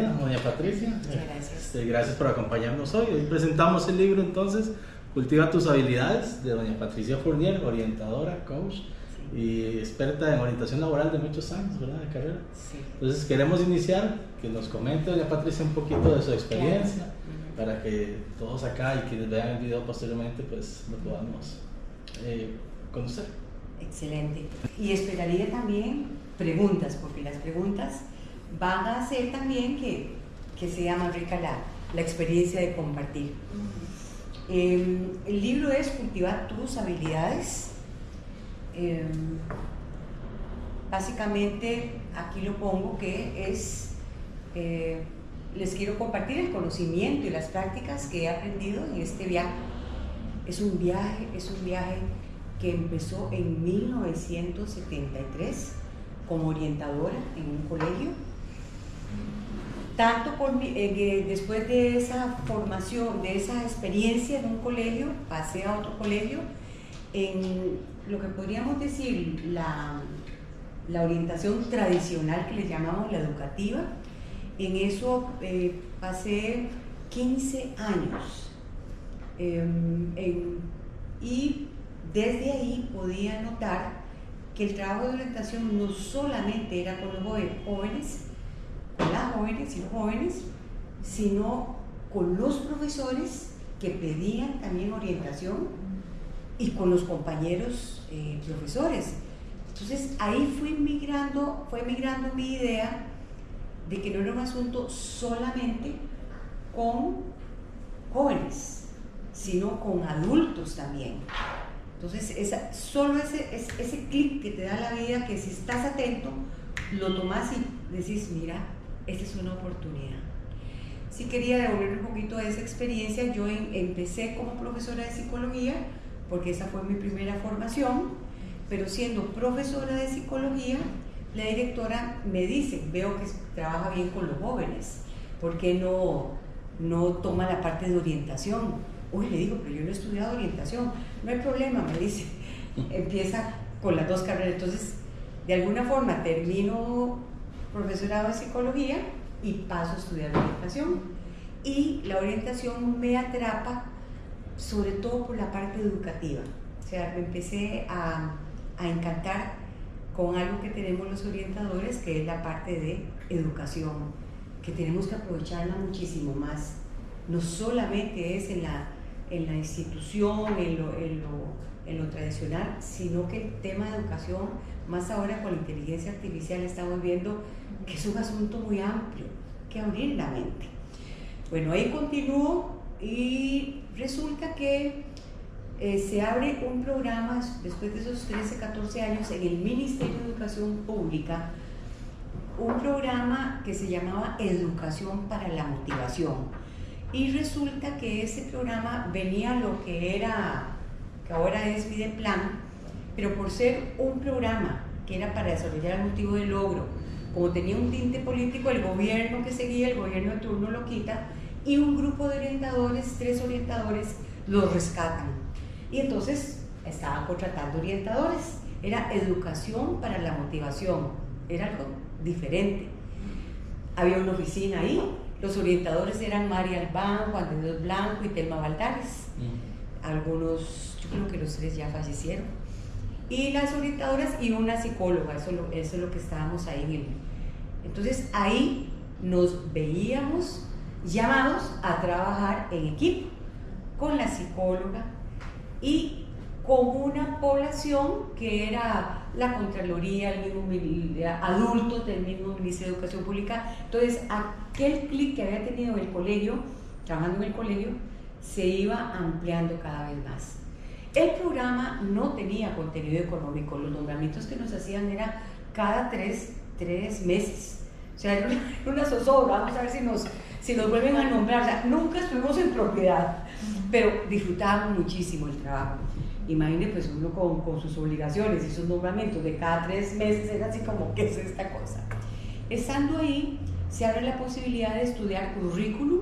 bienvenida, doña Patricia. Muchas gracias. Gracias por acompañarnos hoy. Hoy presentamos el libro entonces, Cultiva tus habilidades, de doña Patricia Fournier, orientadora, coach y experta en orientación laboral de muchos años, ¿verdad? De carrera. Sí. Entonces queremos iniciar, que nos comente doña Patricia un poquito de su experiencia, para que todos acá y quienes vean el video posteriormente, pues lo podamos conocer. Excelente. Y esperaría también preguntas, porque las preguntas van a hacer también que sea más rica la experiencia de compartir. El libro es Cultivar tus habilidades. Básicamente aquí lo pongo que es, les quiero compartir el conocimiento y las prácticas que he aprendido en este viaje. Es un viaje que empezó en 1973 como orientadora en un colegio. Tanto después de esa formación, de esa experiencia en un colegio, pasé a otro colegio en lo que podríamos decir la orientación tradicional que le llamamos la educativa. En eso pasé 15 años y desde ahí podía notar que el trabajo de orientación no solamente era con los jóvenes, con las jóvenes y los jóvenes, sino con los profesores que pedían también orientación y con los compañeros profesores. Entonces ahí fue migrando mi idea de que no era un asunto solamente con jóvenes, sino con adultos también. Entonces solo ese clic que te da la vida, que si estás atento, lo tomas y decís, mira, esta es una oportunidad. Sí quería devolver un poquito de esa experiencia. Yo empecé como profesora de psicología, porque esa fue mi primera formación, pero siendo profesora de psicología, la directora me dice, veo que trabaja bien con los jóvenes, ¿por qué no toma la parte de orientación? Uy, le digo, pero yo no he estudiado orientación. No hay problema, me dice, empieza con las dos carreras. Entonces, de alguna forma termino profesorado de psicología y paso a estudiar orientación. Y la orientación me atrapa sobre todo por la parte educativa. O sea, me empecé a encantar con algo que tenemos los orientadores, que es la parte de educación, que tenemos que aprovecharla muchísimo más. No solamente es en la institución, en lo tradicional, sino que el tema de educación, más ahora con la inteligencia artificial, estamos viendo que es un asunto muy amplio, que abrir la mente. Bueno, ahí continúo y resulta que se abre un programa después de esos 13, 14 años en el Ministerio de Educación Pública, un programa que se llamaba Educación para la Motivación. Y resulta que ese programa venía lo que ahora es Videplan, pero por ser un programa que era para desarrollar el motivo de logro, como tenía un tinte político, el gobierno que seguía, el gobierno de turno lo quita, y un grupo de orientadores, 3 orientadores, los rescatan. Y entonces estaban contratando orientadores, era educación para la motivación, era algo diferente. Había una oficina ahí. Los orientadores eran María Albán, Juan de Dios Blanco y Telma Valdares. Algunos, yo creo que los 3 ya fallecieron. Y las orientadoras y una psicóloga, eso es lo que estábamos ahí. Entonces ahí nos veíamos llamados a trabajar en equipo con la psicóloga y con una población que era la Contraloría, el mismo adultos del mismo Ministerio de Educación Pública. Entonces aquel clic que había tenido en el colegio, trabajando en el colegio, se iba ampliando cada vez más. El programa no tenía contenido económico, los nombramientos que nos hacían era cada 3 meses. O sea, era una zozobra, vamos a ver si nos vuelven a nombrar. O sea, nunca estuvimos en propiedad, pero disfrutábamos muchísimo el trabajo. Imagínate, pues uno con sus obligaciones y sus nombramientos de cada 3 meses, era así como, ¿qué es esta cosa? Estando ahí, se abre la posibilidad de estudiar currículum,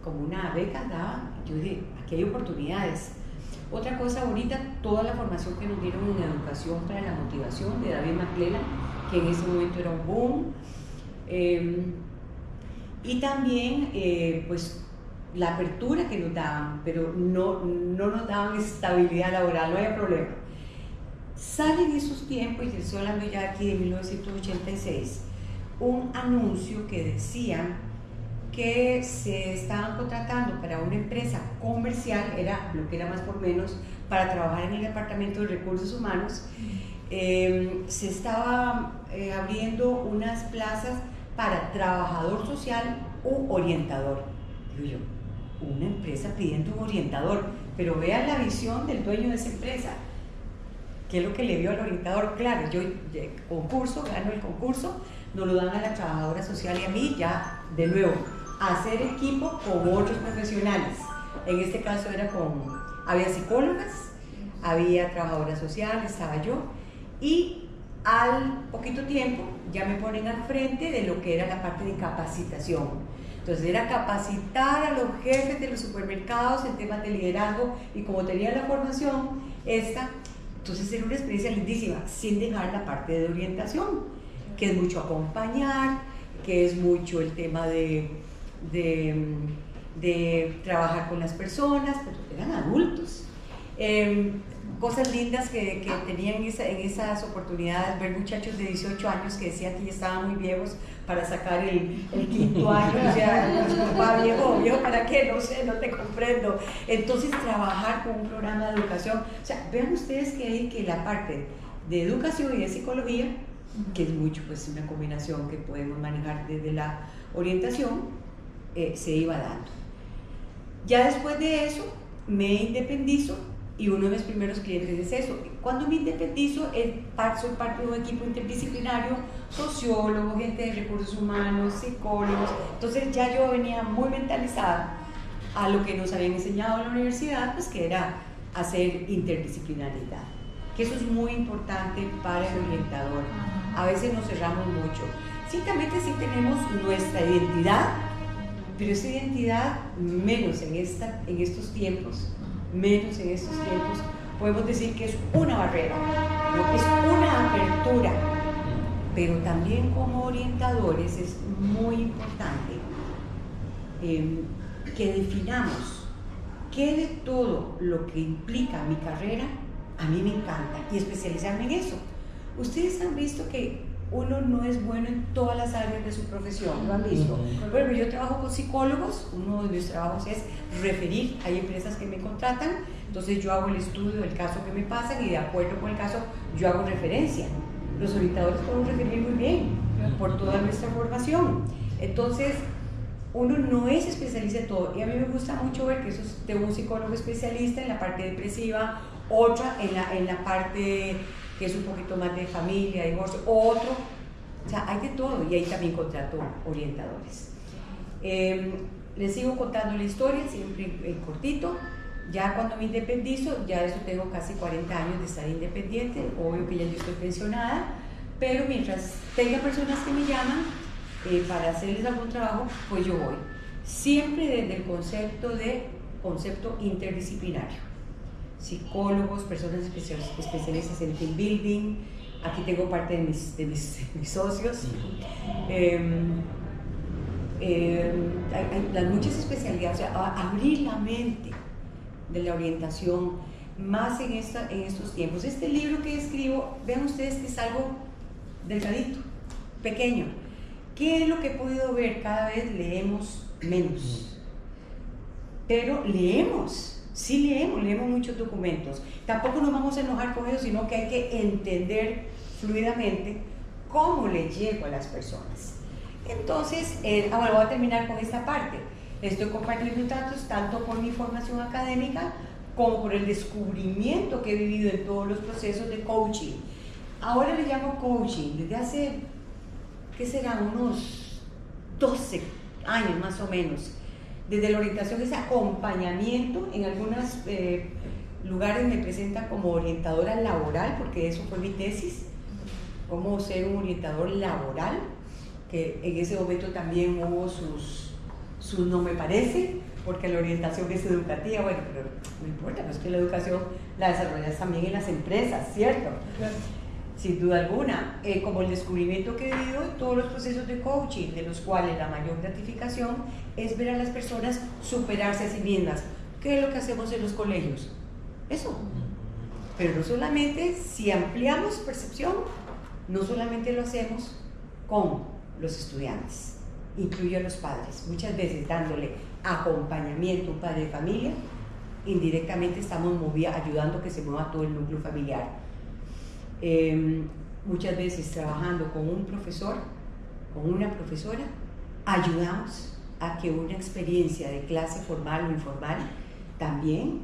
como una beca daba. Yo dije, aquí hay oportunidades. Otra cosa bonita, toda la formación que nos dieron en educación para la motivación de David McClellan, que en ese momento era un boom. y también pues la apertura que nos daban, pero no nos daban estabilidad laboral, no había problema. Sale en esos tiempos, y estoy hablando ya aquí de 1986, un anuncio que decía que se estaban contratando para una empresa comercial, era lo que era más por menos, para trabajar en el departamento de recursos humanos. Se estaba abriendo unas plazas para trabajador social u orientador. Digo yo, una empresa pidiendo un orientador, pero vean la visión del dueño de esa empresa. ¿Qué es lo que le dio al orientador? Claro, yo concurso, gano el concurso, nos lo dan a la trabajadora social y a mí, ya de nuevo, hacer equipo con otros profesionales. En este caso había psicólogas, había trabajadora social, estaba yo, y al poquito tiempo ya me ponen al frente de lo que era la parte de capacitación. Entonces era capacitar a los jefes de los supermercados en temas de liderazgo, y como tenía la formación entonces era una experiencia lindísima, sin dejar la parte de orientación, que es mucho acompañar, que es mucho el tema de trabajar con las personas, porque eran adultos. Cosas lindas que tenían en esas oportunidades, ver muchachos de 18 años que decían que ya estaban muy viejos para sacar el quinto año, o sea, papá, viejo, ¿para qué? No sé, no te comprendo. Entonces trabajar con un programa de educación, o sea, vean ustedes que la parte de educación y de psicología, que es mucho, pues una combinación que podemos manejar desde la orientación, se iba dando. Ya después de eso me independizo, y uno de mis primeros clientes es eso. Cuando me independizo, soy parte de un equipo interdisciplinario, sociólogo, gente de recursos humanos, psicólogos. Entonces ya yo venía muy mentalizada a lo que nos habían enseñado en la universidad, pues que era hacer interdisciplinaridad, que eso es muy importante para el orientador. A veces nos cerramos mucho. Ciertamente sí tenemos nuestra identidad, pero esa identidad menos en estos tiempos, podemos decir que es una barrera, ¿no? Es una apertura, pero también como orientadores es muy importante que definamos qué de todo lo que implica mi carrera a mí me encanta, y especializarme en eso. Ustedes han visto que uno no es bueno en todas las áreas de su profesión, ¿lo han visto? Bueno, yo trabajo con psicólogos, uno de mis trabajos es referir, hay empresas que me contratan, entonces yo hago el estudio del caso que me pasan y de acuerdo con el caso yo hago referencia. Los orientadores podemos referir muy bien por toda nuestra formación. Entonces, uno no es especialista en todo, y a mí me gusta mucho ver que tengo un psicólogo especialista en la parte depresiva, otra en la parte que es un poquito más de familia, divorcio, otro, o sea, hay de todo, y ahí también contrato orientadores. Les sigo contando la historia, siempre en cortito. Ya cuando me independizo, ya eso tengo casi 40 años de estar independiente, obvio que ya yo estoy pensionada, pero mientras tenga personas que me llaman para hacerles algún trabajo, pues yo voy. Siempre desde el concepto interdisciplinario. Psicólogos, personas especialistas en team building, aquí tengo parte de mis socios. Hay las muchas especialidades, o sea, abrir la mente de la orientación, más en estos tiempos. Este libro que escribo, vean ustedes que es algo delgadito, pequeño. ¿Qué es lo que he podido ver? Cada vez leemos menos, pero leemos. Sí leemos muchos documentos, tampoco nos vamos a enojar con ellos, sino que hay que entender fluidamente cómo le llego a las personas. Entonces, bueno, voy a terminar con esta parte. Estoy compartiendo datos tanto por mi formación académica como por el descubrimiento que he vivido en todos los procesos de coaching. Ahora le llamo coaching, desde hace, ¿qué serán? Unos 12 años más o menos. Desde la orientación es acompañamiento, en algunos lugares me presentan como orientadora laboral, porque eso fue mi tesis, cómo ser un orientador laboral, que en ese momento también hubo sus no me parece, porque la orientación es educativa, bueno, pero no importa, no es que la educación la desarrollas también en las empresas, ¿cierto? Claro. sin duda alguna, como el descubrimiento que he vivido en todos los procesos de coaching, de los cuales la mayor gratificación es ver a las personas superarse a sí mismas. ¿Qué es lo que hacemos en los colegios? Eso. Pero no solamente, si ampliamos percepción, no solamente lo hacemos con los estudiantes, incluye a los padres. Muchas veces dándole acompañamiento a un padre de familia, indirectamente estamos ayudando a que se mueva todo el núcleo familiar. Muchas veces trabajando con un profesor, con una profesora, ayudamos a que una experiencia de clase formal o informal también,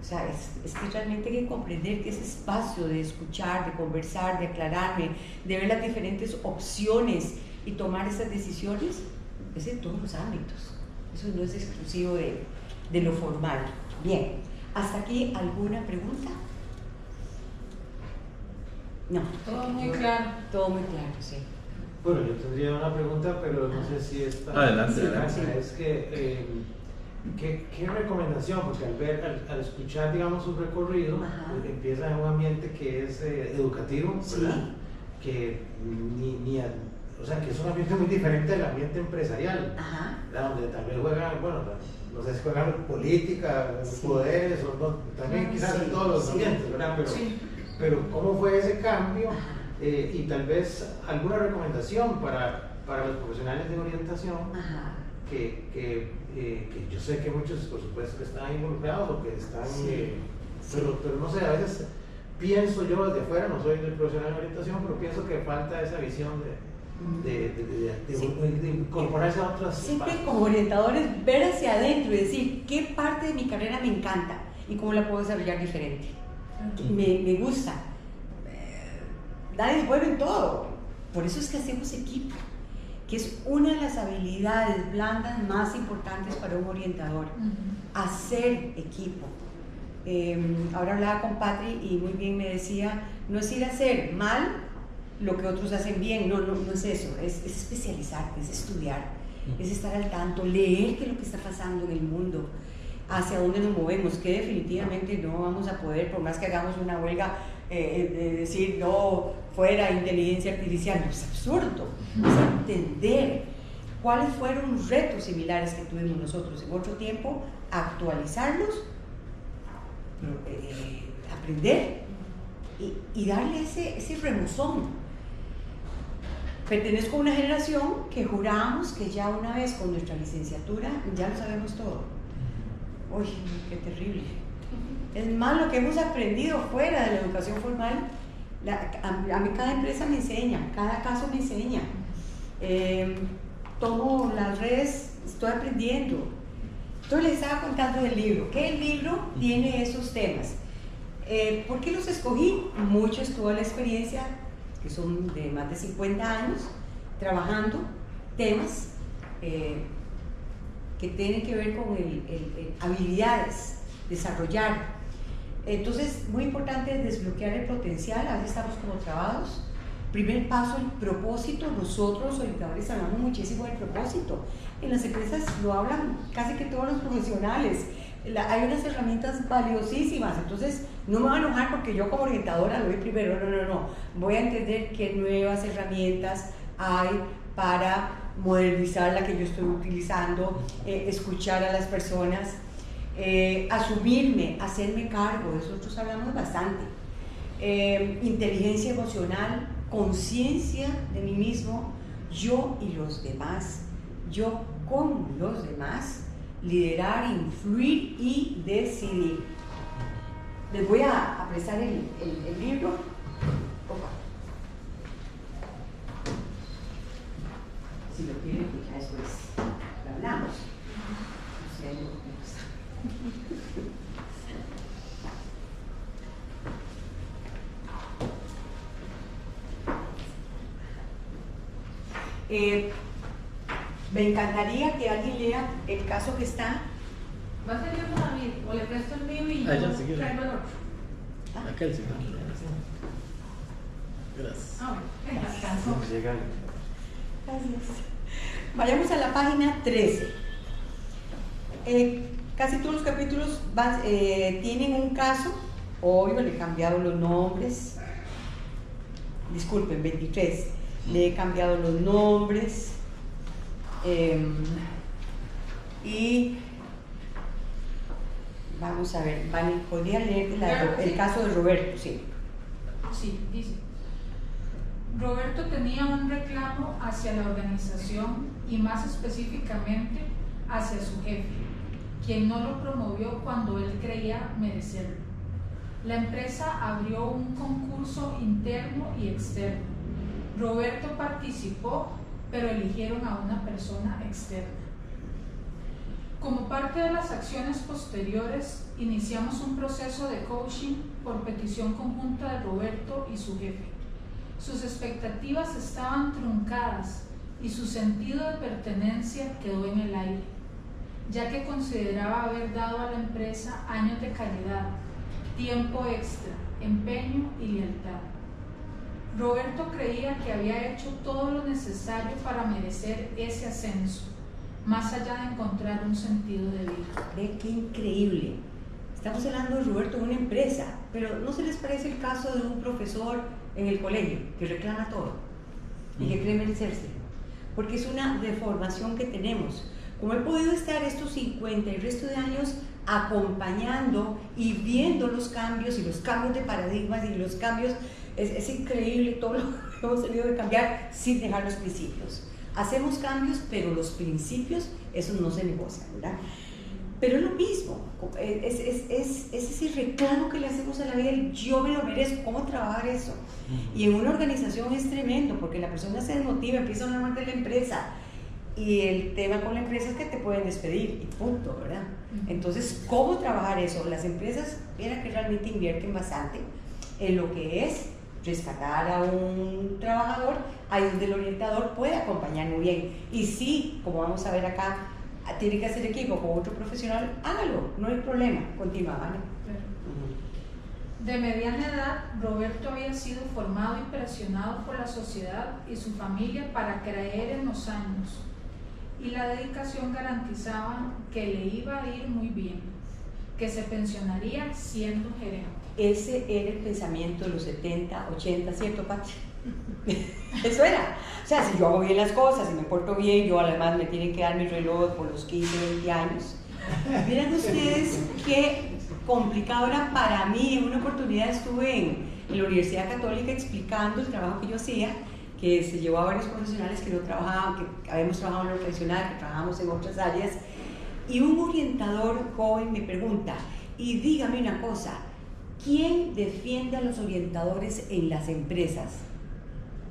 o sea, es que realmente hay que comprender que ese espacio de escuchar, de conversar, de aclararme, de ver las diferentes opciones y tomar esas decisiones, es en todos los ámbitos. Eso no es exclusivo de lo formal. Bien, ¿hasta aquí alguna pregunta? No. Todo muy claro. Todo muy claro, sí. Bueno, yo tendría una pregunta, pero no sé si esta... Adelante, sí, adelante. Es que, ¿qué recomendación? Porque al escuchar, digamos, un recorrido, empieza en un ambiente que es educativo, ¿verdad? Sí. Que o sea, que es un ambiente muy diferente del ambiente empresarial, ¿verdad? Donde tal vez juegan, bueno, no sé si juegan política, poderes, o no, también quizás en todos los ambientes, ¿verdad? Pero ¿cómo fue ese cambio? Y tal vez alguna recomendación para los profesionales de orientación que yo sé que muchos, por supuesto, que están involucrados o que están, pero no sé, a veces pienso yo desde afuera, no soy del profesional de orientación, pero pienso que falta esa visión de incorporarse a otras. Siempre como orientadores, ver hacia adentro y decir qué parte de mi carrera me encanta y cómo la puedo desarrollar diferente. Me gusta. Nadie es bueno en todo. Por eso es que hacemos equipo, que es una de las habilidades blandas más importantes para un orientador. Hacer equipo. Ahora hablaba con Patri y muy bien me decía, no es ir a hacer mal lo que otros hacen bien, no es eso, es especializarte, es estudiar, es estar al tanto, leer qué es lo que está pasando en el mundo, hacia dónde nos movemos, que definitivamente no vamos a poder, por más que hagamos una huelga, decir no, fuera inteligencia artificial, no, es absurdo, es entender cuáles fueron los retos similares que tuvimos nosotros en otro tiempo, actualizarlos, aprender y darle ese remozón. Pertenezco a una generación que juramos que ya una vez con nuestra licenciatura ya lo sabemos todo. Uy, qué terrible. Es más lo que hemos aprendido fuera de la educación formal. A mí cada empresa me enseña, cada caso me enseña. Tomo las redes, estoy aprendiendo. Entonces les estaba contando del libro. ¿Qué el libro tiene esos temas? ¿Por qué los escogí? Muchos tuve la experiencia, que son de más de 50 años, trabajando temas que tienen que ver con habilidades, desarrollar. Entonces, muy importante es desbloquear el potencial. A veces estamos como trabados. Primer paso, el propósito. Nosotros, orientadores, hablamos muchísimo del propósito. En las empresas lo hablan casi que todos los profesionales. Hay unas herramientas valiosísimas, entonces no me voy a enojar porque yo como orientadora lo vi primero, no, voy a entender qué nuevas herramientas hay para modernizar la que yo estoy utilizando, escuchar a las personas, asumirme, hacerme cargo, de eso nosotros hablamos bastante, inteligencia emocional, conciencia de mí mismo, yo y los demás, yo con los demás, liderar, influir y decidir. Les voy a prestar el libro. Opa. Si lo quieren, pues ya después lo hablamos. No sé, no me gusta. Me encantaría que alguien lea el caso que está. ¿Va a ser yo para mí? ¿O le presto el mío y yo ya, si quiere. traigo el otro? Aquel sí. Gracias. Bueno, alcanzó. Gracias. Vayamos a la página 13. Casi todos los capítulos tienen un caso. Hoy le he cambiado los nombres. disculpen, 23. Le he cambiado los nombres y vamos a ver, Vani, ¿podría leer el caso de Roberto? Sí. Sí, dice. Roberto tenía un reclamo hacia la organización y más específicamente hacia su jefe, quien no lo promovió cuando él creía merecerlo. La empresa abrió un concurso interno y externo. Roberto participó, pero eligieron a una persona externa. Como parte de las acciones posteriores, iniciamos un proceso de coaching por petición conjunta de Roberto y su jefe. Sus expectativas estaban truncadas y su sentido de pertenencia quedó en el aire, ya que consideraba haber dado a la empresa años de calidad, tiempo extra, empeño y lealtad. Roberto creía que había hecho todo lo necesario para merecer ese ascenso, más allá de encontrar un sentido de vida. Ve qué increíble. Estamos hablando de Roberto en una empresa, pero ¿no se les parece el caso de un profesor en el colegio que reclama todo y que cree merecerse? Porque es una deformación que tenemos. Como he podido estar estos 50 y el resto de años acompañando y viendo los cambios y los cambios de paradigmas y los cambios, es increíble todo lo que hemos tenido que cambiar sin dejar los principios. Hacemos cambios, pero los principios, esos no se negocian, ¿verdad? Pero es lo mismo, es ese reclamo que le hacemos a la vida, el yo me lo merezco, ¿cómo trabajar eso? Y en una organización es tremendo, porque la persona se desmotiva, empieza a hablar mal de la empresa, y el tema con la empresa es que te pueden despedir, y punto, ¿verdad? Entonces, ¿cómo trabajar eso? Las empresas, mira que realmente invierten bastante en lo que es rescatar a un trabajador, ahí donde el orientador puede acompañar muy bien. Y sí, como vamos a ver acá, tiene que hacer equipo con otro profesional, hágalo, no hay problema, continúa, ¿vale? De mediana edad, Roberto había sido formado y presionado por la sociedad y su familia para creer en los años, y la dedicación garantizaban que le iba a ir muy bien, que se pensionaría siendo gerente. Ese era el pensamiento de los 70, 80, ¿cierto, Pati? Eso era. O sea, si yo hago bien las cosas, si me porto bien, yo además me tienen que dar mi reloj por los 15, 20 años. Miren ustedes qué complicado era para mí. En una oportunidad estuve en la Universidad Católica explicando el trabajo que yo hacía, que se llevó a varios profesionales que no trabajaban, que habíamos trabajado en lo tradicional, que trabajamos en otras áreas, y un orientador joven me pregunta, y dígame una cosa, ¿quién defiende a los orientadores en las empresas?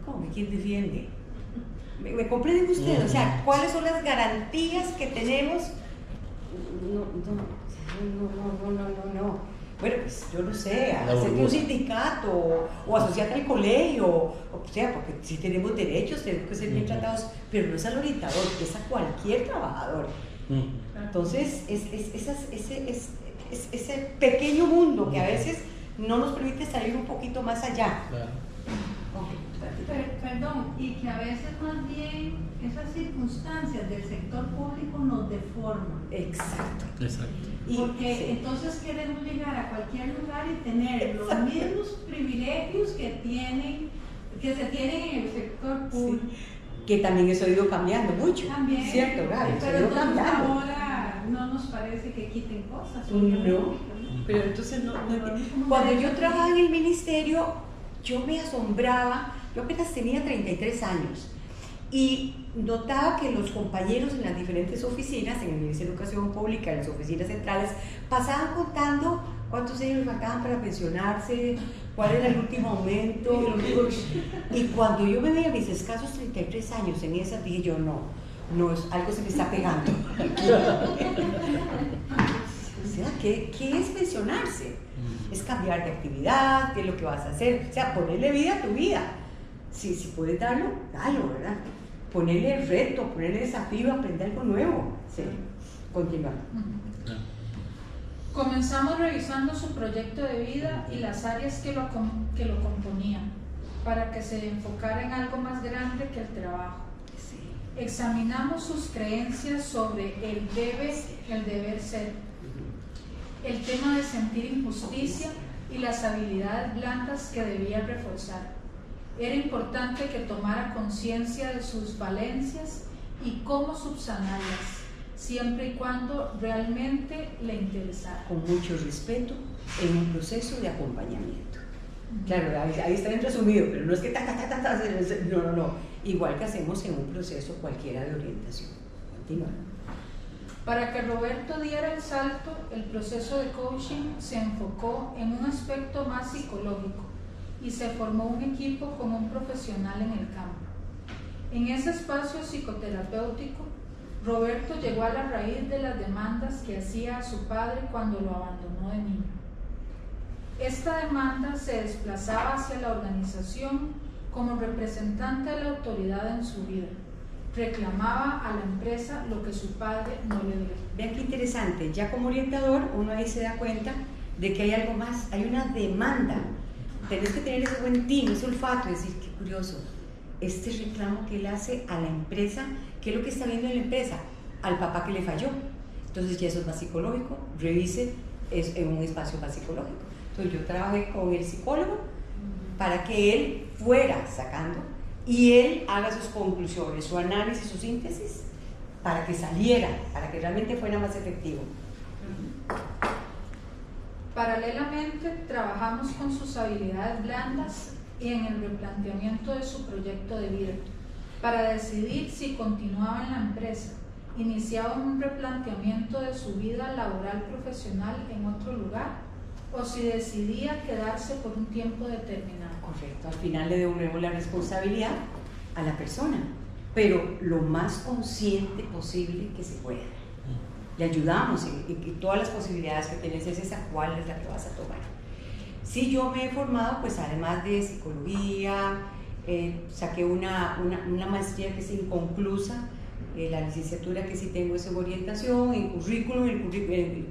¿Cómo que quién defiende? ¿Me comprenden ustedes? O sea, ¿cuáles son las garantías que tenemos? No. Bueno, pues yo no sé, hacerte un sindicato o asociarte al colegio, o sea, porque si tenemos derechos, tenemos que ser bien tratados, pero no es al orientador, es a cualquier trabajador. Entonces, ese pequeño mundo que a veces no nos permite salir un poquito más allá. Claro. Perdón, y que a veces más bien esas circunstancias del sector público nos deforman. Exacto. Porque sí, entonces queremos llegar a cualquier lugar y tener los mismos privilegios que se tienen en el sector público. Sí. Que también eso ha ido cambiando mucho. También, ¿cierto, Gaby? pero entonces ahora no nos parece que quiten cosas. No, pero entonces no. Cuando yo trabajaba en el ministerio, yo me asombraba, yo apenas tenía 33 años y notaba que los compañeros en las diferentes oficinas, en el Ministerio de Educación Pública, en las oficinas centrales, pasaban contando cuántos años faltaban para pensionarse, cuál era el último aumento. Y cuando yo me veía mis escasos 33 años en esa, dije yo, no, algo se me está pegando. O sea, ¿qué es pensionarse? Es cambiar de actividad, qué es lo que vas a hacer, o sea, ponerle vida a tu vida. Si puedes darlo, dalo, ¿verdad? Ponerle reto, ponerle desafío, aprender algo nuevo. Sí, continúa. Comenzamos revisando su proyecto de vida y las áreas que lo componían, para que se enfocara en algo más grande que el trabajo. Sí. Examinamos sus creencias sobre el deber ser, el tema de sentir injusticia y las habilidades blandas que debía reforzar. Era importante que tomara conciencia de sus falencias y cómo subsanarlas, siempre y cuando realmente le interesara. Con mucho respeto, en un proceso de acompañamiento. Claro, ahí está bien resumido, pero no es que no. Igual que hacemos en un proceso cualquiera de orientación. Continúa. Para que Roberto diera el salto, el proceso de coaching se enfocó en un aspecto más psicológico y se formó un equipo con un profesional en el campo. En ese espacio psicoterapéutico, Roberto llegó a la raíz de las demandas que hacía a su padre cuando lo abandonó de niño. Esta demanda se desplazaba hacia la organización como representante de la autoridad en su vida. Reclamaba a la empresa lo que su padre no le dio. Vean qué interesante, ya como orientador uno ahí se da cuenta de que hay algo más, hay una demanda. Tenés que tener ese buen tino, ese olfato, y decir, qué curioso, este reclamo que él hace a la empresa, ¿qué es lo que está viendo en la empresa? Al papá que le falló. Entonces ya eso es más psicológico, revise, es en un espacio más psicológico. Entonces yo trabajé con el psicólogo para que él fuera sacando y él haga sus conclusiones, su análisis, su síntesis, para que saliera, para que realmente fuera más efectivo. Paralelamente, trabajamos con sus habilidades blandas y en el replanteamiento de su proyecto de vida, para decidir si continuaba en la empresa, iniciaba un replanteamiento de su vida laboral profesional en otro lugar, o si decidía quedarse por un tiempo determinado. Correcto, al final le devolvemos la responsabilidad a la persona, pero lo más consciente posible que se pueda. Le ayudamos en todas las posibilidades que tienes, es esa cuál es la que vas a tomar. Sí, yo me he formado, pues además de psicología, saqué una maestría que es inconclusa, la licenciatura que sí tengo es en orientación, en currículum,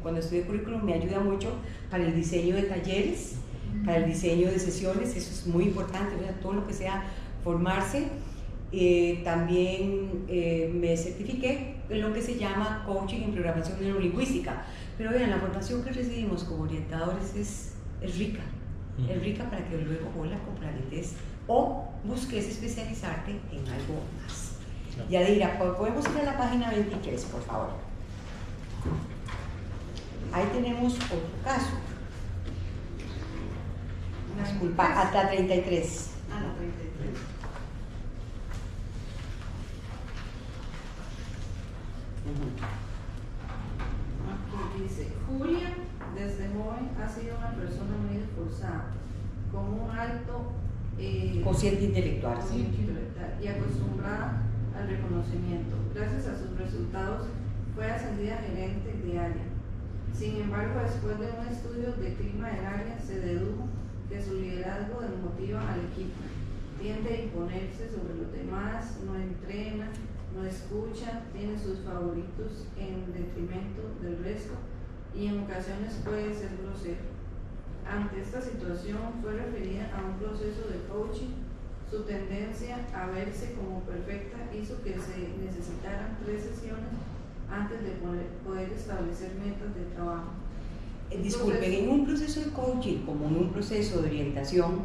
cuando estudié currículum me ayuda mucho para el diseño de talleres, para el diseño de sesiones, eso es muy importante, ¿verdad? Todo lo que sea formarse. También me certifiqué en lo que se llama coaching en programación neurolingüística, pero vean, la formación que recibimos como orientadores es rica, es rica para que luego o la complementes o busques especializarte en algo más. Yadira, podemos ir a la página 23, por favor. Ahí tenemos otro caso. Disculpa, hasta 33. Ah, la 33. Aquí dice, Julia desde joven ha sido una persona muy esforzada, con un alto cociente intelectual, cociente intelectual y acostumbrada al reconocimiento. Gracias a sus resultados fue ascendida a gerente de área. Sin embargo, después de un estudio de clima del área, se dedujo que su liderazgo desmotiva al equipo. Tiende a imponerse sobre los demás, no entrena, no escucha, tiene sus favoritos en detrimento del resto y en ocasiones puede ser grosero. Ante esta situación fue referida a un proceso de coaching. Su tendencia a verse como perfecta hizo que se necesitaran 3 sesiones antes de poder establecer metas de trabajo. Disculpen, en un proceso de coaching, como en un proceso de orientación,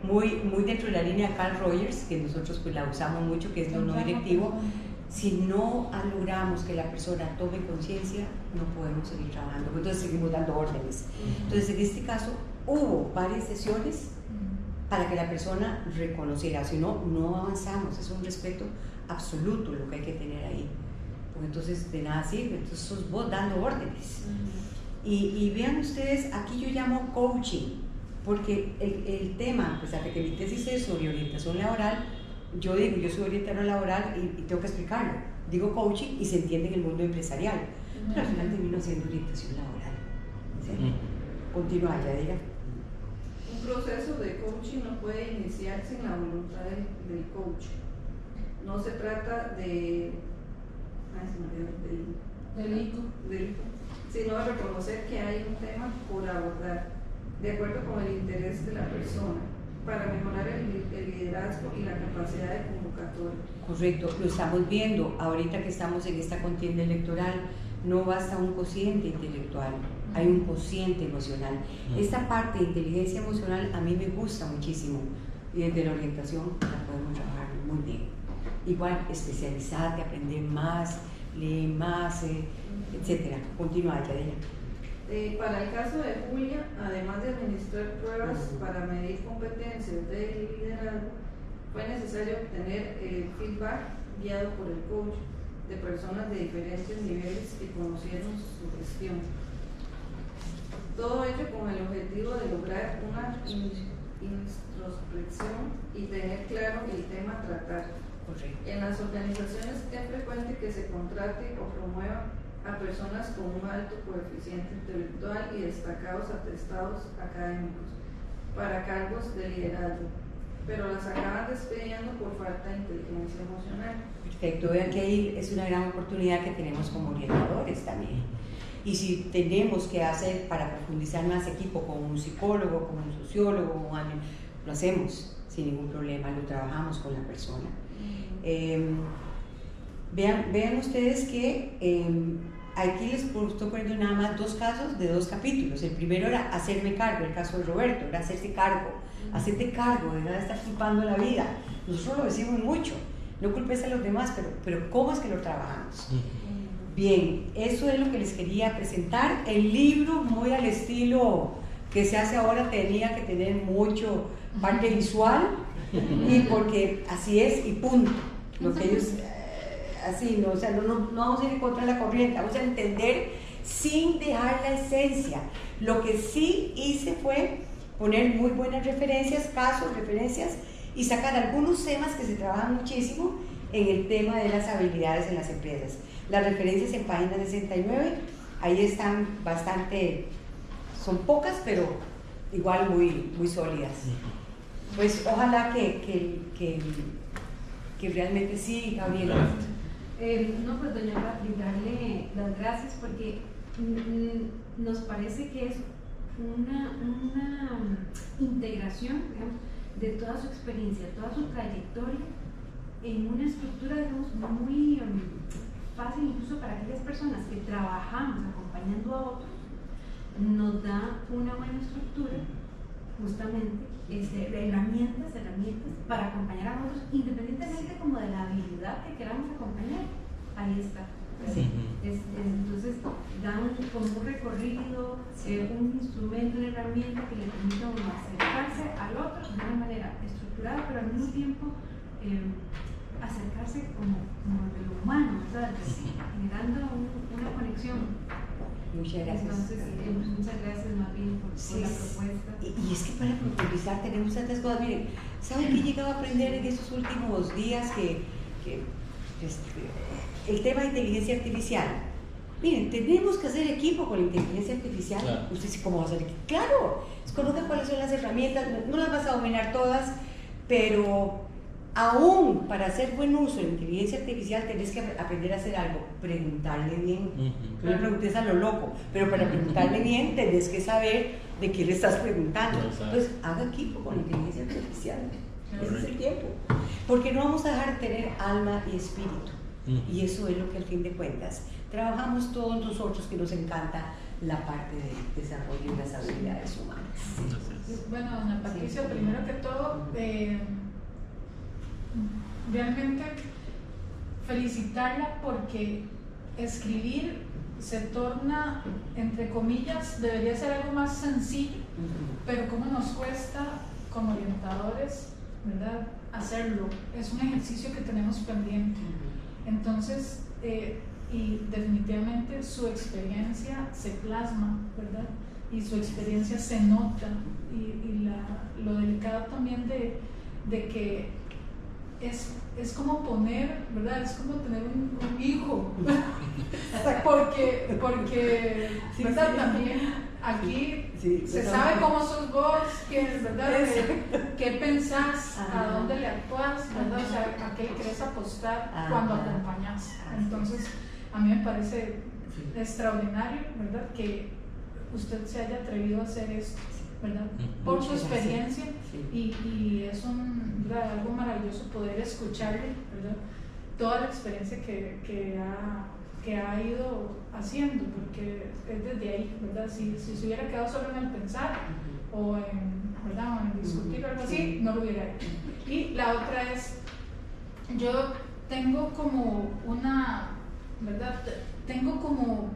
muy dentro de la línea de Carl Rogers, que nosotros pues la usamos mucho, que es lo no directivo, si no logramos que la persona tome conciencia, no podemos seguir trabajando, entonces seguimos dando órdenes. Entonces, en este caso, hubo varias sesiones para que la persona reconociera, si no, no avanzamos, es un respeto absoluto lo que hay que tener ahí, porque entonces de nada sirve, entonces sos vos dando órdenes. Y vean ustedes, aquí yo llamo coaching, porque el tema, a pesar de que mi tesis es sobre orientación laboral, yo digo, yo soy orientadora laboral y tengo que explicarlo, digo coaching y se entiende en el mundo empresarial, pero al final termino siendo orientación laboral. ¿Sí? Continúa, Yadira. Un proceso de coaching no puede iniciarse en la voluntad del coach. No se trata de sino de reconocer que hay un tema por abordar, de acuerdo con el interés de la persona, para mejorar el liderazgo y la capacidad de convocatoria. Correcto, lo estamos viendo ahorita que estamos en esta contienda electoral. No basta un cociente intelectual, hay un cociente emocional. Esta parte de inteligencia emocional a mí me gusta muchísimo, y desde la orientación la podemos trabajar muy bien. Igual, especializarte, aprender más, leer más, etcétera. Continúa, Yadira. Para el caso de Julia, además de administrar pruebas para medir competencias de liderazgo, fue necesario obtener feedback guiado por el coach de personas de diferentes niveles que conocieron su gestión. Todo ello con el objetivo de lograr una introspección y tener claro el tema a tratar. En las organizaciones es frecuente que se contrate o promueva a personas con un alto coeficiente intelectual y destacados atestados académicos para cargos de liderazgo, pero las acaban despidiendo por falta de inteligencia emocional. Perfecto, vean que ahí es una gran oportunidad que tenemos como orientadores también. Y si tenemos que hacer para profundizar más equipo con un psicólogo, con un sociólogo, lo hacemos sin ningún problema, lo trabajamos con la persona. Vean ustedes que aquí les estoy poniendo nada más 2 casos de 2 capítulos. El primero era hacerme cargo, el caso de Roberto, era hacerse cargo, hacerte cargo, dejar de estar culpando la vida. Nosotros lo decimos mucho, no culpes a los demás, pero ¿cómo es que lo trabajamos? Bien, eso es lo que les quería presentar. El libro, muy al estilo que se hace ahora, tenía que tener mucho parte visual, y porque así es y punto. Lo que ellos, así, no, o sea, no vamos a ir en contra de la corriente, vamos a entender sin dejar la esencia. Lo que sí hice fue poner muy buenas referencias, casos, referencias, y sacar algunos temas que se trabajan muchísimo en el tema de las habilidades en las empresas. Las referencias en página 69, ahí están bastante, son pocas, pero igual muy sólidas. Pues ojalá que realmente sí, Gabriela. No, pues doña Patri, darle las gracias porque nos parece que es una integración, digamos, de toda su experiencia, toda su trayectoria en una estructura, digamos, muy fácil incluso para aquellas personas que trabajamos acompañando a otros. Nos da una buena estructura, justamente, herramientas para acompañar a otros, independientemente como de la habilidad que queramos acompañar. Ahí está. Sí. Entonces dan como un recorrido, un instrumento, una herramienta que le permite a uno acercarse al otro de una manera estructurada, pero al mismo tiempo acercarse como de lo humano, ¿verdad? Generando una conexión. Muchas gracias. Entonces, muchas gracias más bien por la propuesta. Y es que para profundizar tenemos tantas cosas. Miren, ¿saben qué he llegado a aprender en estos últimos días? El tema de inteligencia artificial. Miren, tenemos que hacer equipo con la inteligencia artificial. Claro. Usted dice, ¿cómo va a hacer equipo? Claro, conozca cuáles son las herramientas, no las vas a dominar todas, pero aún para hacer buen uso de la inteligencia artificial tenés que aprender a hacer algo, preguntarle bien. No le preguntes a lo loco, pero para preguntarle bien tenés que saber de qué le estás preguntando. Entonces, haga equipo con la inteligencia artificial. Ese es el tiempo. Porque no vamos a dejar de tener alma y espíritu. Y eso es lo que al fin de cuentas trabajamos todos nosotros, que nos encanta la parte de desarrollo de las habilidades humanas. Bueno, doña Patricia, primero que todo, realmente felicitarla porque escribir se torna, entre comillas, debería ser algo más sencillo, pero como nos cuesta como orientadores, ¿verdad?, hacerlo. Es un ejercicio que tenemos pendiente. Entonces, y definitivamente su experiencia se plasma, ¿verdad? Y su experiencia se nota, y lo delicado también de que es como poner, ¿verdad? Es como tener un hijo, porque sí, ¿verdad? Sí. También aquí sí, se sabe cómo sos vos, ¿verdad? ¿Qué pensás? ¿A dónde le actuás? ¿Verdad? O sea, ¿a qué le querés apostar cuando acompañás? Entonces, a mí me parece extraordinario, ¿verdad?, que usted se haya atrevido a hacer esto, ¿verdad? Por su experiencia, y es algo maravilloso poder escucharle, ¿verdad?, toda la experiencia que ha que ha ido haciendo, porque es desde ahí, ¿verdad? Si se hubiera quedado solo en el pensar o en, ¿verdad? O en discutir o algo así, no lo hubiera hecho. Y la otra es, yo tengo como una, ¿verdad? Tengo como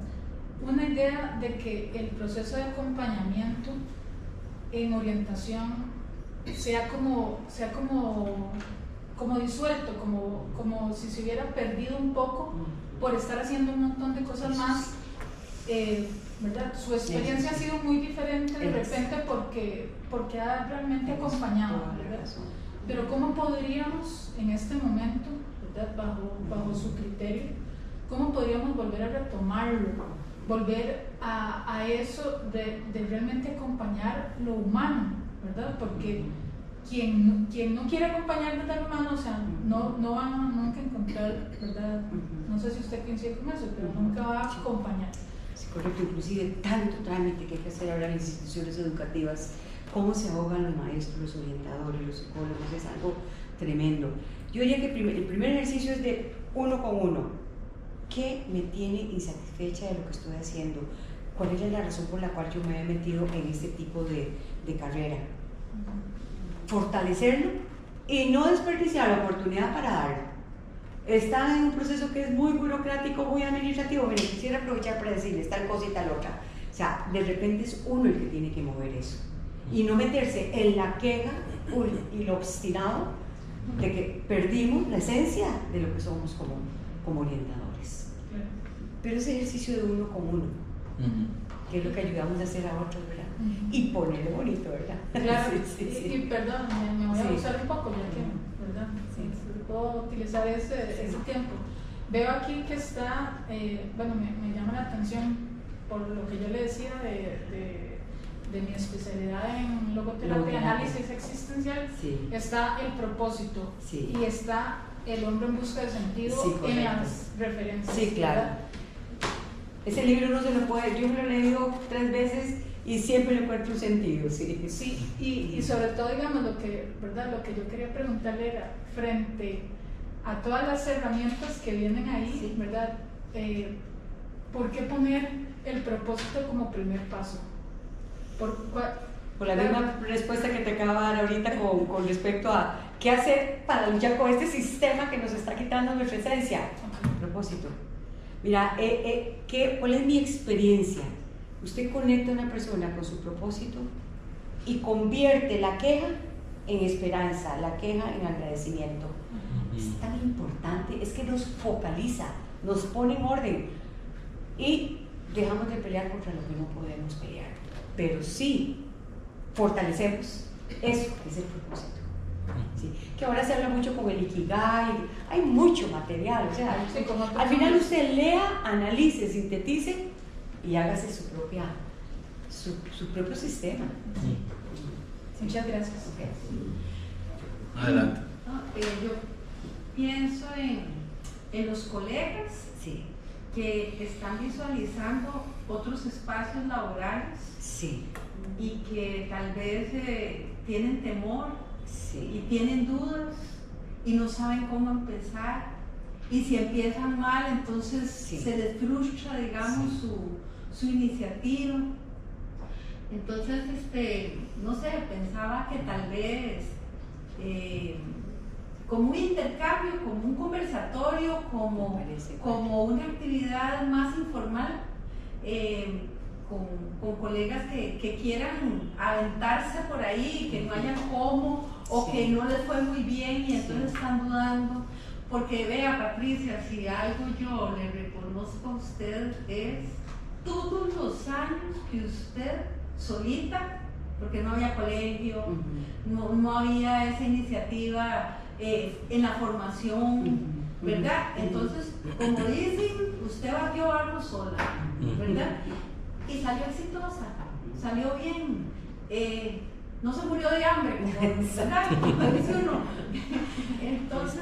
una idea de que el proceso de acompañamiento en orientación sea como disuelto, como si se hubiera perdido un poco por estar haciendo un montón de cosas más, ¿verdad? Su experiencia ha sido muy diferente de repente porque ha realmente acompañado, ¿verdad? Pero ¿cómo podríamos en este momento, ¿verdad? Bajo su criterio, cómo podríamos volver a retomarlo, volver a eso de realmente acompañar lo humano, ¿verdad? Porque quien no quiere acompañar desde lo humano, o sea, no va nunca a encontrar, ¿verdad? No sé si usted coincide con eso, pero nunca va a acompañar. Sí, correcto, inclusive tanto trámite que hay que hacer ahora en las instituciones educativas, cómo se ahogan los maestros, los orientadores, los psicólogos, es algo tremendo. Yo diría que el primer ejercicio es de uno con uno. ¿Qué me tiene insatisfecha de lo que estoy haciendo? ¿Cuál es la razón por la cual yo me he metido en este tipo de carrera? Fortalecerlo y no desperdiciar la oportunidad para darlo. Está en un proceso que es muy burocrático, muy administrativo. Bueno, quisiera aprovechar para decirles tal cosa y tal otra. O sea, de repente es uno el que tiene que mover eso y no meterse en la queja y lo obstinado de que perdimos la esencia de lo que somos como orientadores. Pero ese ejercicio de uno con uno, que es lo que ayudamos a hacer a otros, ¿verdad? Y ponerle bonito, ¿verdad? Claro, sí. Y perdón, me voy a abusar un poco, ya que, ¿verdad? Sí, puedo utilizar ese tiempo. Veo aquí que está, bueno, me llama la atención por lo que yo le decía de mi especialidad en logoterapia y análisis existencial. Sí. Está el propósito y está el hombre en busca de sentido en las referencias. Sí, claro. ¿Verdad? Ese libro no se lo puede, yo me lo he leído 3 veces y siempre le encuentro un sentido, sí. Sí, y sobre todo, digamos, ¿verdad? Lo que yo quería preguntarle era, frente a todas las herramientas que vienen ahí, ¿verdad? ¿Por qué poner el propósito como primer paso? Por la misma respuesta que te acabo de dar ahorita con respecto a qué hacer para luchar con este sistema que nos está quitando nuestra esencia. Propósito. Mira, ¿cuál es mi experiencia? Usted conecta a una persona con su propósito y convierte la queja en esperanza, la queja en agradecimiento. Es tan importante, es que nos focaliza, nos pone en orden y dejamos de pelear contra lo que no podemos pelear. Pero sí, fortalecemos eso, que es el propósito. ¿Sí? Que ahora se habla mucho con el Ikigai, hay mucho material, o sea, al final usted lea, analice, sintetice y hágase su propio sistema. Muchas gracias. Adelante. Yo pienso en los colegas que están visualizando otros espacios laborales y que tal vez tienen temor y tienen dudas y no saben cómo empezar, y si empiezan mal entonces se les frustra, digamos, su iniciativa. Entonces, no sé, pensaba que tal vez como un intercambio, como un conversatorio, como una actividad más informal, con colegas que quieran aventarse por ahí, que no hayan cómo, o que no les fue muy bien y entonces están dudando. Porque vea, Patricia, si algo yo le reconozco a usted es todos los años que usted solita, porque no había colegio, no había esa iniciativa en la formación, ¿verdad? Entonces, como dicen, usted batió algo sola, ¿verdad? Y salió exitosa, salió bien, no se murió de hambre, ¿verdad? Dice uno. Entonces,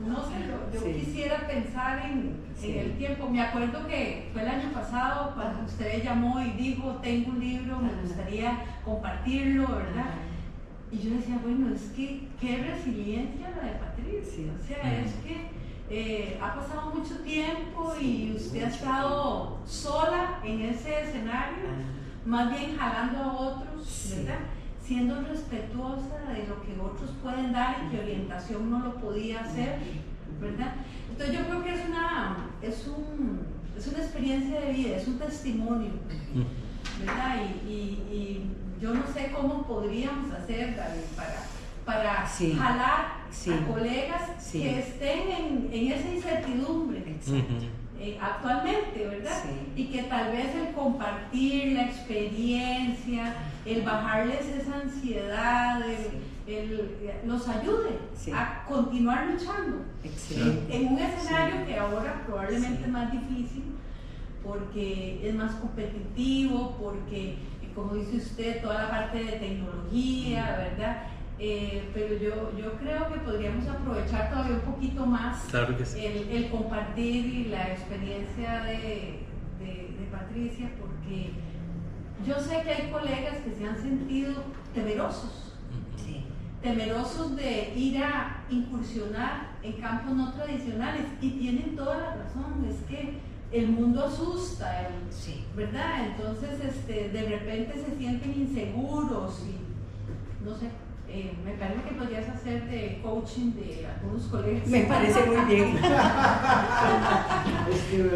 no sé, yo quisiera pensar en el tiempo. Me acuerdo que fue el año pasado cuando usted llamó y dijo, tengo un libro, me gustaría compartirlo, ¿verdad? Y yo decía, bueno, es que qué resiliencia la de Patricia, o sea, es que ha pasado mucho tiempo y usted ha estado sola en ese escenario, más bien jalando a otros, ¿verdad? Siendo respetuosa de lo que otros pueden dar y que orientación no lo podía hacer, ¿verdad? Entonces yo creo que es una experiencia de vida, es un testimonio, ¿verdad? Y yo no sé cómo podríamos hacer, David, para jalar a colegas que estén en esa incertidumbre actualmente, ¿verdad? Y que tal vez el compartir la experiencia, el bajarles esa ansiedad, los ayude a continuar luchando en un escenario que ahora probablemente es más difícil porque es más competitivo, porque, como dice usted, toda la parte de tecnología, ¿verdad? Pero yo creo que podríamos aprovechar todavía un poquito más el compartir y la experiencia de Patricia, porque yo sé que hay colegas que se han sentido temerosos de ir a incursionar en campos no tradicionales, y tienen toda la razón, es que el mundo asusta, ¿verdad? Entonces de repente se sienten inseguros y no sé. Me parece que podrías hacer de coaching de algunos colegas. Me parece muy bien.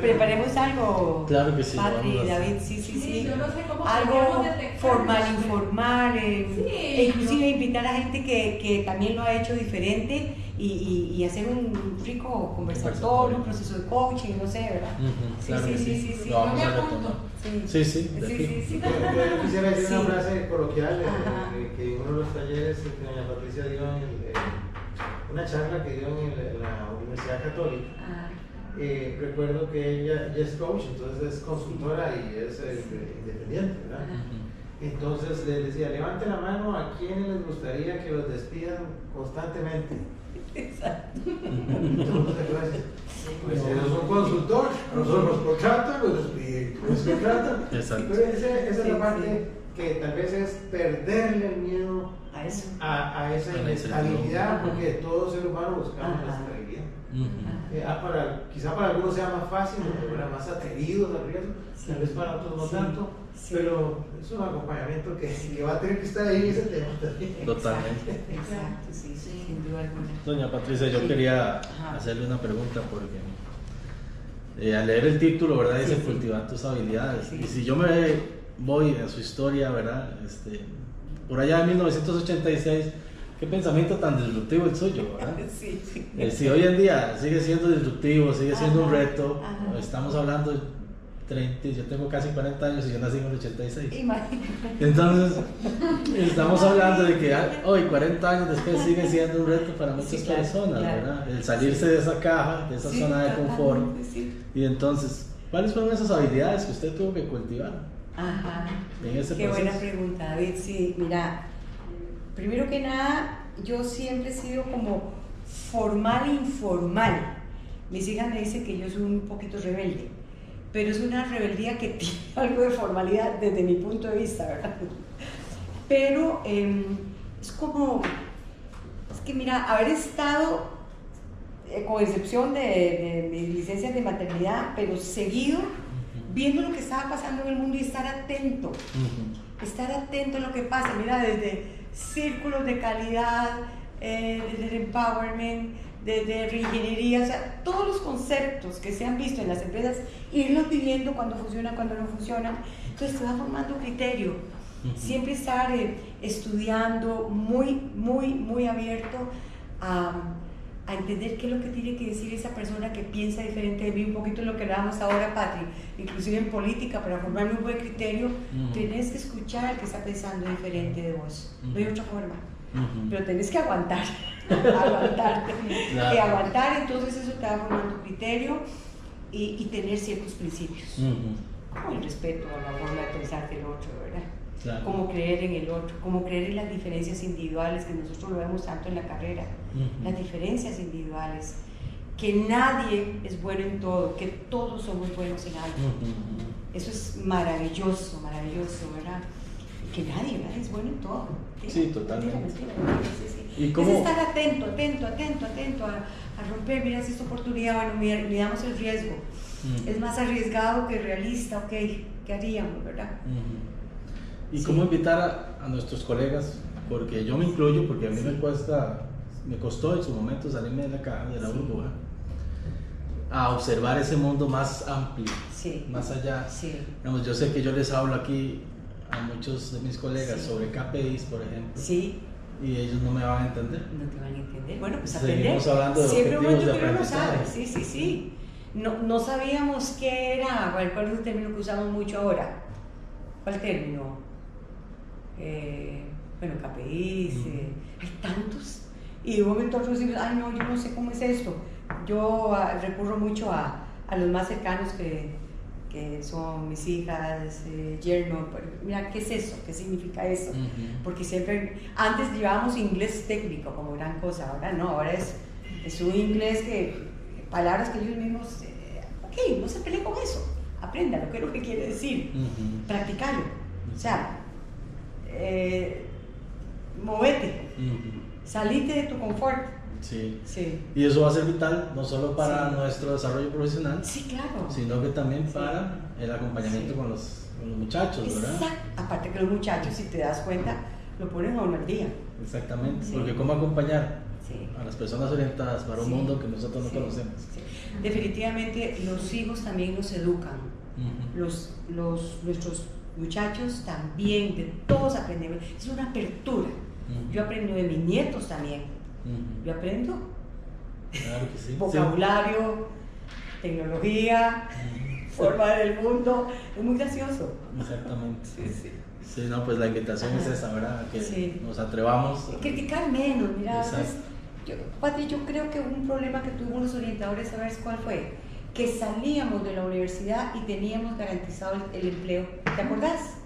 Preparemos algo. Claro que sí. Patri, David, sí. Yo no sé cómo algo formal, informal, inclusive invitar a gente que también lo ha hecho diferente y hacer un rico conversatorio, un proceso de coaching, no sé, ¿verdad? Sí. Lo vamos a retomar. Sí. Yo quisiera decir una frase coloquial que en uno de los talleres que doña Patricia dio una charla que dio en la Universidad Católica. Recuerdo que ella es coach, entonces es consultora y es independiente, ¿verdad? Entonces le decía, levante la mano a quienes les gustaría que los despidan constantemente. Exacto. Entonces, pues ellos son consultor, nosotros los contratan, los despiden, los contratan. Exacto. Pero esa es la parte que tal vez es perderle el miedo a eso, a esa inestabilidad, porque todo ser humano buscamos la estabilidad. Quizá para algunos sea más fácil, para más atrevidos al riesgo, tal vez para otros no tanto, pero es un acompañamiento que va a tener que estar ahí en ese tema también. Totalmente. Exacto, sí, sin duda alguna. Doña Patricia, yo quería hacerle una pregunta porque al leer el título, ¿verdad? Dice cultivar tus habilidades. Y si yo me voy a su historia, ¿verdad? Por allá en 1986, qué pensamiento tan disruptivo el suyo, ¿verdad? Si hoy en día sigue siendo disruptivo, sigue siendo un reto, estamos hablando de 30, yo tengo casi 40 años y yo nací en el 86. Entonces, estamos hablando de que hoy, 40 años después, sigue siendo un reto para muchas personas, ¿verdad? El salirse de esa caja, de esa zona de confort. Y entonces, ¿cuáles fueron esas habilidades que usted tuvo que cultivar? En ese Qué proceso? buena pregunta, David. Sí, mira, primero que nada, yo siempre he sido como formal e informal. Mis hijas me dicen que yo soy un poquito rebelde, pero es una rebeldía que tiene algo de formalidad desde mi punto de vista, ¿verdad? Pero es que mira, haber estado, con excepción de mis licencias de maternidad, pero seguido viendo lo que estaba pasando en el mundo y estar atento a lo que pasa, mira, desde círculos de calidad, desde el empowerment, desde reingeniería, o sea, todos los conceptos que se han visto en las empresas, irlos viviendo cuando funcionan, cuando no funcionan. Entonces te va formando criterio, siempre estar estudiando, muy abierto a entender qué es lo que tiene que decir esa persona que piensa diferente de mí, un poquito lo que hablábamos ahora, Patri, inclusive en política, para formar un buen criterio, tenés que escuchar al que está pensando diferente de vos, no hay otra forma. Pero tenés que aguantarte, aguantar, entonces eso te va formando criterio y tener ciertos principios, como el respeto a la forma de pensar del otro, ¿verdad? Claro. Como creer en el otro, como creer en las diferencias individuales, que nosotros lo vemos tanto en la carrera, las diferencias individuales, que nadie es bueno en todo, que todos somos buenos en algo. Eso es maravilloso, ¿verdad? que nadie es bueno en todo. Sí, totalmente. Mentira. ¿Y cómo? Es estar atento a romper, mira, si esta oportunidad, bueno, miramos el riesgo. Es más arriesgado que realista, ok, ¿qué haríamos, verdad? ¿Y cómo invitar a nuestros colegas? Porque yo me incluyo, porque a mí me costó en su momento salirme de la burbuja, a observar ese mundo más amplio, más allá. Digamos, yo sé que yo les hablo aquí a muchos de mis colegas sobre KPIs, por ejemplo, y ellos no me van a entender. No te van a entender. Bueno, pues seguimos hablando de siempre objetivos de que uno aprendizaje. sabe. Sí. No sabíamos qué era, cuál es el término que usamos mucho ahora. ¿Cuál término? Bueno, KPIs, hay tantos. Y de un momento a otro decimos, ay no, yo no sé cómo es esto. Yo recurro mucho a los más cercanos que son mis hijas, yerno. Mira, ¿qué es eso? ¿Qué significa eso? Porque siempre, antes llevábamos inglés técnico como gran cosa, ahora no, ahora es un inglés que, palabras que ellos mismos, ok, no se peleen con eso, apréndalo, ¿qué es lo que quiere decir? Practicalo, o sea, movete, salite de tu confort. Sí. Y eso va a ser vital no solo para nuestro desarrollo profesional, claro, sino que también para el acompañamiento con los muchachos, ¿verdad? Exacto. Aparte que los muchachos, si te das cuenta, lo ponen a uno al día. Exactamente, porque ¿cómo acompañar a las personas orientadas para un mundo que nosotros no conocemos? Definitivamente los hijos también nos educan, nuestros muchachos también, de todos aprendemos, es una apertura. Yo aprendo de mis nietos también. Yo aprendo claro que sí. vocabulario, tecnología, forma del mundo, es muy gracioso. Exactamente. Sí, no, pues la invitación es esa, ¿verdad? Que nos atrevamos. Criticar menos, mira. Patri, yo creo que un problema que tuvimos los orientadores, ¿sabes cuál fue? Que salíamos de la universidad y teníamos garantizado el empleo. ¿Te acordás?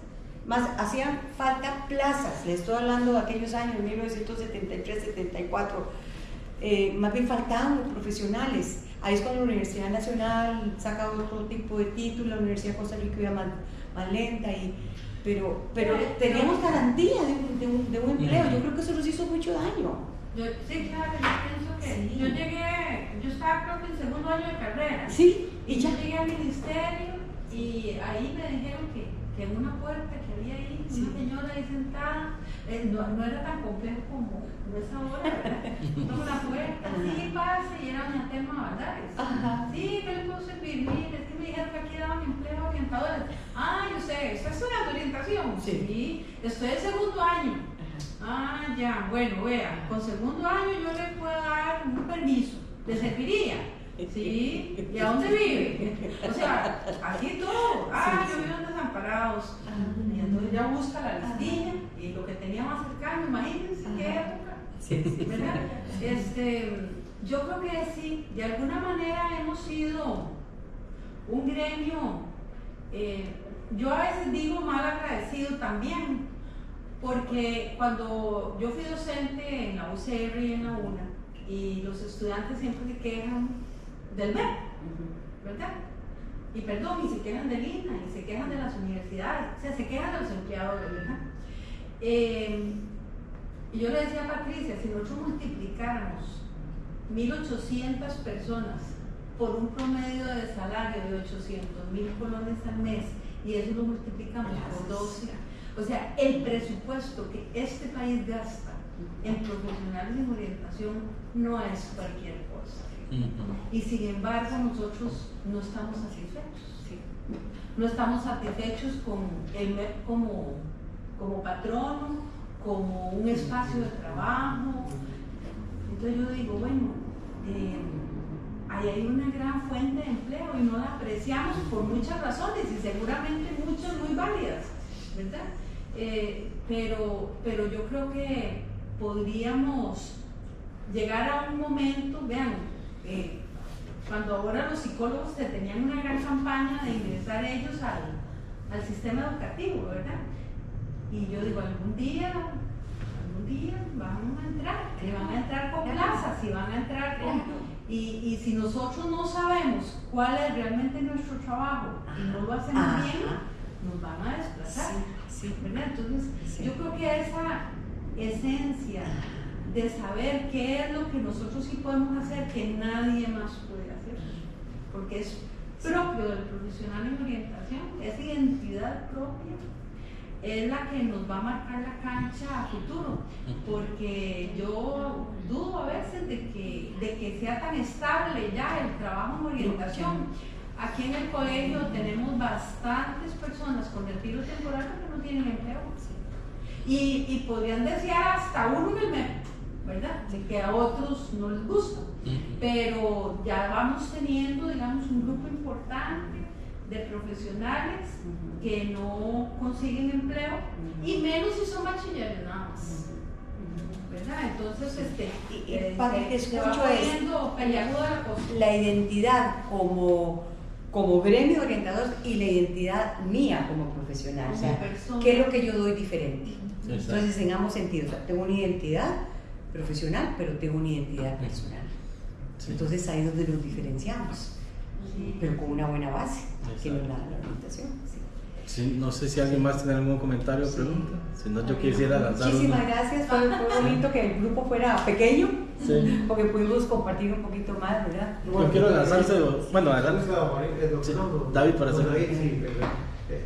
Más hacían falta plazas, le estoy hablando de aquellos años, 1973, 74, más bien faltaban los profesionales. Ahí es cuando la Universidad Nacional saca otro tipo de título, la Universidad de Costa Rica iba más lenta, pero teníamos garantía de un empleo. Yo creo que eso nos hizo mucho daño. Sí, claro, yo pienso que yo estaba creo que en segundo año de carrera. Y yo llegué al ministerio y ahí me dijeron que en una puerta que había ahí, una señora ahí sentada, no era tan complejo como es ahora, ¿verdad? Como la puerta, pase, y era doña Telma Valladares. ¿Qué le puedo servir? Mire, es que me dijeron que aquí daban empleo orientadores. Yo sé, ¿está estudiando orientación? Sí, estoy en segundo año. Ya, bueno, vea, con segundo año yo le puedo dar un permiso, ¿le serviría? Sí, ¿y a dónde vive? O sea, aquí todo. Yo vivo en Desamparados. Y entonces ya busca la listilla y lo que tenía más cercano, imagínense qué época. ¿Verdad? Yo creo que sí, de alguna manera hemos sido un gremio, yo a veces digo mal agradecido también, porque cuando yo fui docente en la UCR y en la UNA, y los estudiantes siempre se quejan del MEP, ¿verdad? Y se quejan del INA, y se quejan de las universidades, o sea, se quejan de los empleados, ¿verdad? Y yo le decía a Patricia, si nosotros multiplicáramos 1.800 personas por un promedio de salario de 800.000 colones al mes, y eso lo multiplicamos por 12, o sea, el presupuesto que este país gasta en profesionales en orientación no es cualquier cosa. Y sin embargo nosotros no estamos satisfechos. No estamos satisfechos con el MEP como patrono, como un espacio de trabajo. Entonces yo digo, bueno, ahí hay una gran fuente de empleo y no la apreciamos por muchas razones y seguramente muchas muy válidas, ¿verdad? Pero yo creo que podríamos llegar a un momento, vean, cuando ahora los psicólogos tenían una gran campaña de ingresar ellos al sistema educativo, ¿verdad? Y yo digo, algún día van a entrar con plazas y van a entrar con... Y si nosotros no sabemos cuál es realmente nuestro trabajo y no lo hacemos bien, nos van a desplazar. Sí, ¿Verdad? Entonces, sí. yo creo que esa esencia de saber qué es lo que nosotros sí podemos hacer que nadie más puede hacer, porque es propio del profesional en orientación, esa identidad propia es la que nos va a marcar la cancha a futuro, porque yo dudo a veces de que sea tan estable ya el trabajo en orientación. Aquí en el colegio tenemos bastantes personas con retiro temporal que no tienen empleo y podrían desear hasta uno en el mes, ¿verdad? De que a otros no les gusta, pero ya vamos teniendo, digamos, un grupo importante de profesionales que no consiguen empleo y menos si son bachilleres nada más, ¿verdad? Entonces, Padre, se va poniendo peliaguda la cosa. la identidad como gremio de orientadores y la identidad mía como profesional, o sea, persona. ¿qué es lo que yo doy diferente? Exacto. Entonces, en ambos sentidos, o sea, tengo una identidad profesional, pero tengo una identidad personal. Sí. Entonces, ahí es donde nos diferenciamos, pero con una buena base, que nos da la orientación. Sí. Sí, no sé si alguien más tiene algún comentario o pregunta. Si no, yo quisiera lanzar Muchísimas uno. gracias, fue bonito que el grupo fuera pequeño, Sí. porque pudimos compartir un poquito más, ¿verdad? Yo quiero lanzarse, bueno, adelante. Sí, David, para hacer. Sí, perdón.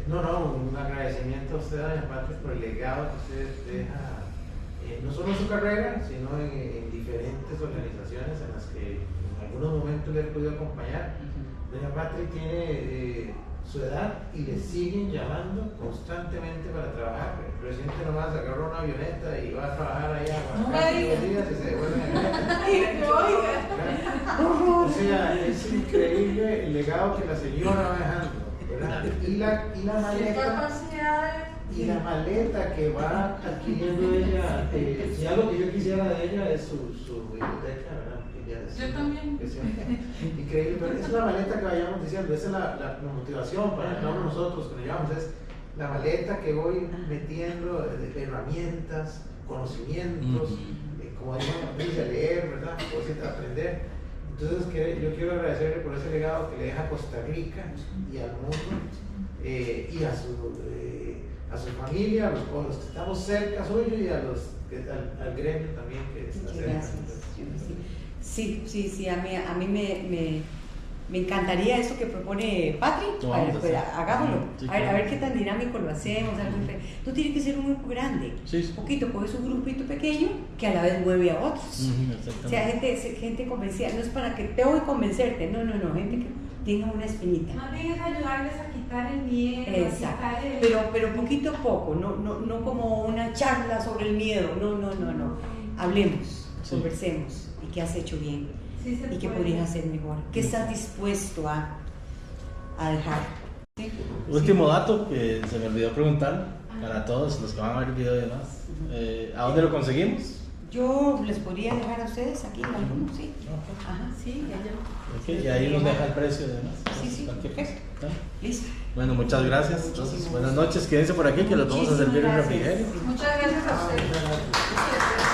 No, un agradecimiento a usted, doña Patria, por el legado que usted deja, no solo en su carrera, sino en diferentes organizaciones en las que en algunos momentos le he podido acompañar. Doña Patria tiene su edad y le siguen llamando constantemente para trabajar. El presidente nomás agarró una avioneta y va a trabajar allá a casi 2 días y se devuelve a O sea, es increíble el legado que la señora va dejando, ¿verdad? Y la maleta. Y la maleta que va adquiriendo ella, si algo que yo quisiera de ella es su biblioteca, ¿verdad? Yo también. Increíble, pero es una maleta que vayamos diciendo, esa es la motivación para cada uno de nosotros que nos llevamos, es la maleta que voy metiendo de herramientas, conocimientos, como digo, Patricia, leer, ¿verdad? Aprender. Entonces, yo quiero agradecerle por ese legado que le deja a Costa Rica y al mundo y a su familia, a los que estamos cerca suyo y al gremio también que está cerca. Gracias. Sí, a mí me encantaría eso que propone Patri, hagámoslo, Sí, a ver qué tan dinámico lo hacemos, no tiene que ser un grupo grande, Sí. un poquito, coges un grupito pequeño que a la vez mueve a otros, o sea, gente convencida, no es para que tengo que convencerte, no, gente que tenga una espinita. Más bien es ayudarles a quitar el miedo, Exacto. a quitar el... Pero poquito a poco, no como una charla sobre el miedo, no. Hablemos, conversemos, y qué has hecho bien, Sí se y qué puede. podrías hacer mejor, qué estás dispuesto a dejar. ¿Sí? Último dato que se me olvidó preguntar para todos los que van a ver el video y demás. ¿A dónde lo conseguimos? Yo les podría dejar a ustedes aquí algunos, sí. Ok. Ajá, sí, Ok, y ahí nos deja el precio y demás. Sí, Cualquier cosa. perfecto. ¿No? Listo. Bueno, muchas gracias. Entonces, Muchísimas buenas noches, quédense por aquí que les vamos a Muchísimas servir el gracias. refrigerio. Muchas gracias a ustedes.